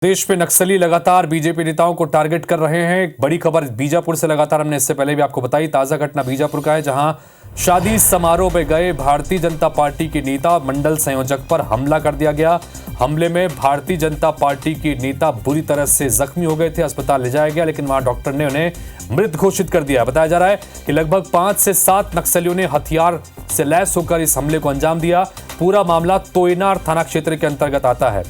देश में नक्सली लगातार बीजेपी नेताओं को टारगेट कर रहे हैं। एक बड़ी खबर बीजापुर से लगातार हमने इससे पहले भी आपको बताई। ताजा घटना बीजापुर का है, जहां शादी समारोह में गए भारतीय जनता पार्टी के नेता मंडल संयोजक पर हमला कर दिया गया। हमले में भारतीय जनता पार्टी के नेता बुरी तरह से जख्मी हो गए थे, अस्पताल ले जाया गया, लेकिन वहां डॉक्टर ने उन्हें मृत घोषित कर दिया। बताया जा रहा है कि लगभग 5 से 7 नक्सलियों ने हथियार से लैस होकर इस हमले को अंजाम दिया। पूरा मामला तोयनार थाना क्षेत्र के अंतर्गत आता है।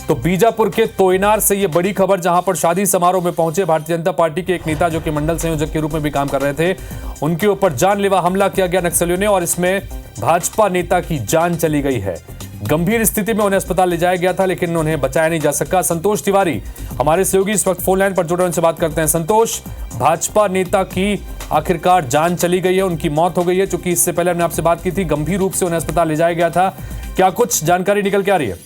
तो बीजापुर के तोयनार से ये बड़ी खबर, जहां पर शादी समारोह में पहुंचे भारतीय जनता पार्टी के एक नेता जो कि मंडल संयोजक के रूप में भी काम कर रहे थे, उनके ऊपर जानलेवा हमला किया गया नक्सलियों ने, और इसमें भाजपा नेता की जान चली गई है। गंभीर स्थिति में उन्हें अस्पताल ले जाया गया था, लेकिन उन्हें बचाया नहीं जा सका। संतोष तिवारी हमारे सहयोगी इस वक्त फोन लाइन पर जुड़े, उनसे बात करते हैं। संतोष, भाजपा नेता की आखिरकार जान चली गई है, उनकी मौत हो गई है। चूंकि इससे पहले हमने आपसे बात की थी, गंभीर रूप से उन्हें अस्पताल ले जाया गया था। क्या कुछ जानकारी निकल के आ रही है?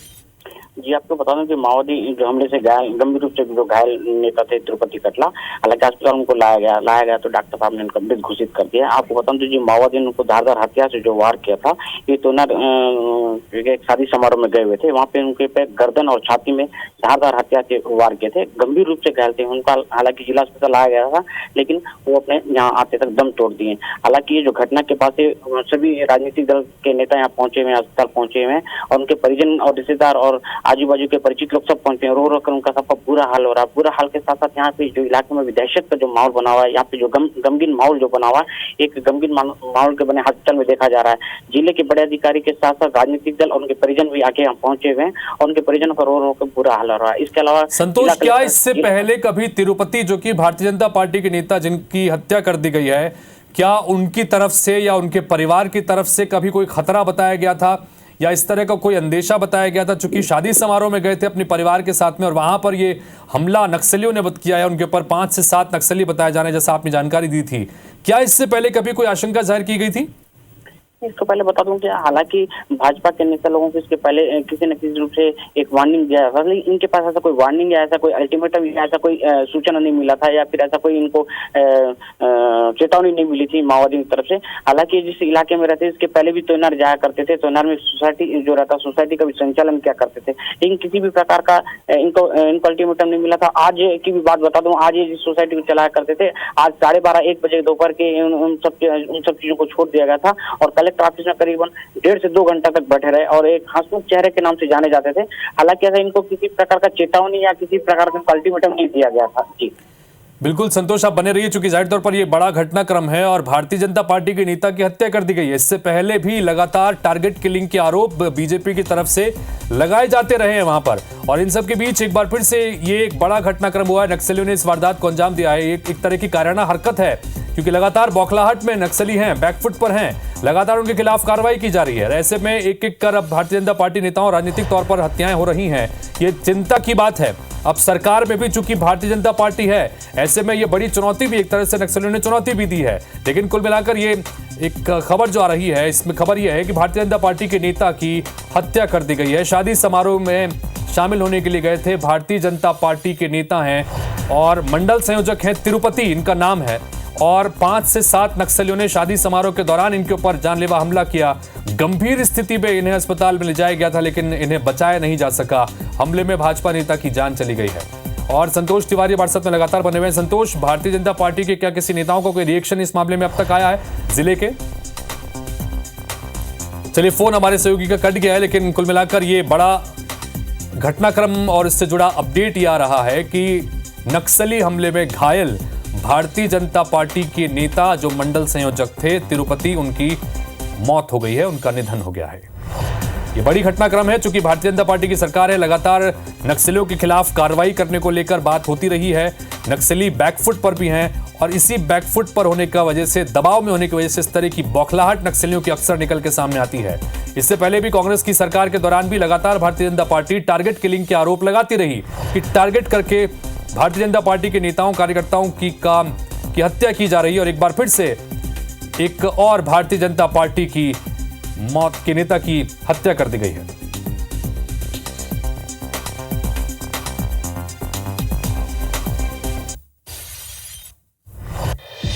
जी, आपको बता दूं कि माओवादी जो हमले से गंभीर रूप से जो घायल नेता थे तिरुपति कटला, हालांकि अस्पताल उनको लाया गया तो डॉक्टर साहब ने उनको मृत घोषित कर दिया। आपको बता दूं जो माओवादी ने उनको धारदार हथियार से जो वार किया था, ये तो एक शादी समारोह में गए हुए थे, वहाँ पे उनके पे गर्दन और छाती में धारदार हथियार से वार किए थे। गंभीर रूप से घायल थे, उनका हालांकि जिला अस्पताल लाया गया था, लेकिन वो अपने यहाँ आते तक दम तोड़ दिए। हालांकि ये जो घटना के बाद से सभी राजनीतिक दल के नेता यहाँ पहुंचे हुए, अस्पताल पहुंचे हुए हैं, और उनके परिजन और रिश्तेदार और आजू बाजू के परिचित लोग सब पहुंचे हैं। रो रो कर उनका सबका बुरा हाल हो रहा है। बुरा हाल के साथ साथ यहाँ पे जो इलाके में दहशत का जो माहौल बना हुआ है, यहाँ पे जो गमगीन माहौल जो बना हुआ है, एक गमगीन माहौल के बने हॉस्पिटल में देखा जा रहा है। जिले के बड़े अधिकारी के साथ साथ राजनीतिक दल और उनके परिजन भी आके यहाँ पहुंचे हुए हैं, और उनके परिजनों का रो रो कर बुरा हाल हो रहा है। इसके अलावा संतोष, क्या इससे पहले कभी तिरुपति, जो कि भारतीय जनता पार्टी के नेता जिनकी हत्या कर दी गई है, क्या उनकी तरफ से या उनके परिवार की तरफ से कभी कोई खतरा बताया गया था, या इस तरह का कोई अंदेशा बताया गया था? चूंकि शादी समारोह में गए थे अपने परिवार के साथ में, और वहां पर ये हमला नक्सलियों ने किया है, उनके ऊपर 5 से 7 नक्सली बताए जाने, जैसा आपने जानकारी दी थी। क्या इससे पहले कभी कोई आशंका जाहिर की गई थी? इसको पहले बता दूं कि हालांकि भाजपा के नेता लोगों को इसके पहले किसी न किसी रूप से एक वार्निंग दिया था, लेकिन इनके पास ऐसा कोई वार्निंग या ऐसा कोई अल्टीमेटम या ऐसा कोई सूचना नहीं मिला था, या फिर ऐसा कोई इनको चेतावनी नहीं मिली थी माओवादी की तरफ से। हालांकि जिस इलाके में रहते इसके पहले भी तोयनार जाया करते थे, तोयनार में सोसाइटी जो रहता, सोसाइटी का भी संचालन किया करते थे, लेकिन किसी भी प्रकार का इनको अल्टीमेटम नहीं मिला था। आज की भी बात बता दूं, आज ये जिस सोसाइटी को चलाया करते थे, आज 12:30-1 बजे दोपहर के उन सब चीजों को छोड़ दिया गया था, और कलेक्टर ऑफिस में करीबन 1.5 से 2 घंटा तक बैठे रहे, और एक हंसमुख चेहरे के नाम से जाने जाते थे। हालांकि ऐसा इनको किसी प्रकार का चेतावनी या किसी प्रकार का अल्टीमेटम नहीं दिया गया था। जी बिल्कुल संतोष, आप बने रहिए, चूंकि जाहिर तौर पर यह बड़ा घटनाक्रम है और भारतीय जनता पार्टी के नेता की हत्या कर दी गई है। इससे पहले भी लगातार टारगेट किलिंग के आरोप बीजेपी की तरफ से लगाए जाते रहे हैं वहां पर, और इन सब के बीच एक बार फिर से ये एक बड़ा घटनाक्रम हुआ है। नक्सलियों ने इस वारदात को अंजाम दिया है। एक तरह की कायराना हरकत है, क्योंकि लगातार बौखलाहट में नक्सली हैं, बैकफुट पर हैं, लगातार उनके खिलाफ कार्रवाई की जा रही है। ऐसे में एक एक कर अब भारतीय जनता पार्टी नेताओं राजनीतिक तौर पर हत्याएं हो रही हैं। ये चिंता की बात है। अब सरकार में भी चूंकि भारतीय जनता पार्टी है, ऐसे में ये बड़ी चुनौती भी एक तरह से नक्सलियों ने चुनौती भी दी है। लेकिन कुल मिलाकर ये एक खबर जो आ रही है, इसमें खबर यह है कि भारतीय जनता पार्टी के नेता की हत्या कर दी गई है। शादी समारोह में शामिल होने के लिए गए थे, भारतीय जनता पार्टी के नेता हैं और मंडल संयोजक हैं, तिरुपति इनका नाम है, और 5 से 7 नक्सलियों ने शादी समारोह के दौरान इनके ऊपर जानलेवा हमला किया। गंभीर स्थिति में इन्हें अस्पताल में ले जाया गया था, लेकिन इन्हें बचाया नहीं जा सका। हमले में भाजपा नेता की जान चली गई है। और संतोष तिवारी हमारे साथ में लगातार बने हुए हैं। संतोष, भारतीय जनता पार्टी के क्या किसी नेताओं को कोई रिएक्शन इस मामले में अब तक आया है जिले के? चलिए, फोन हमारे सहयोगी का कट गया है, लेकिन कुल मिलाकर ये बड़ा घटनाक्रम और इससे जुड़ा अपडेट ये आ रहा है कि नक्सली हमले में घायल भारतीय जनता पार्टी के नेता जो मंडल संयोजक थे तिरुपति, उनकी मौत हो गई है, उनका निधन हो गया है। ये बड़ी घटनाक्रम है, चूंकि भारतीय जनता पार्टी की सरकार है, लगातार नक्सलियों के खिलाफ कार्रवाई करने को लेकर बात होती रही है। नक्सली बैकफुट पर भी हैं, और इसी बैकफुट पर होने का वजह से, दबाव में होने की वजह से इस तरह की बौखलाहट नक्सलियों की अक्सर निकल के सामने आती है। इससे पहले भी कांग्रेस की सरकार के दौरान भी लगातार Bharatiya Janata party target killing के आरोप लगाती रही कि टारगेट करके भारतीय जनता पार्टी के नेताओं कार्यकर्ताओं की हत्या की जा रही है। और एक बार फिर से एक और भारतीय जनता पार्टी की मौत के नेता की हत्या कर दी गई है।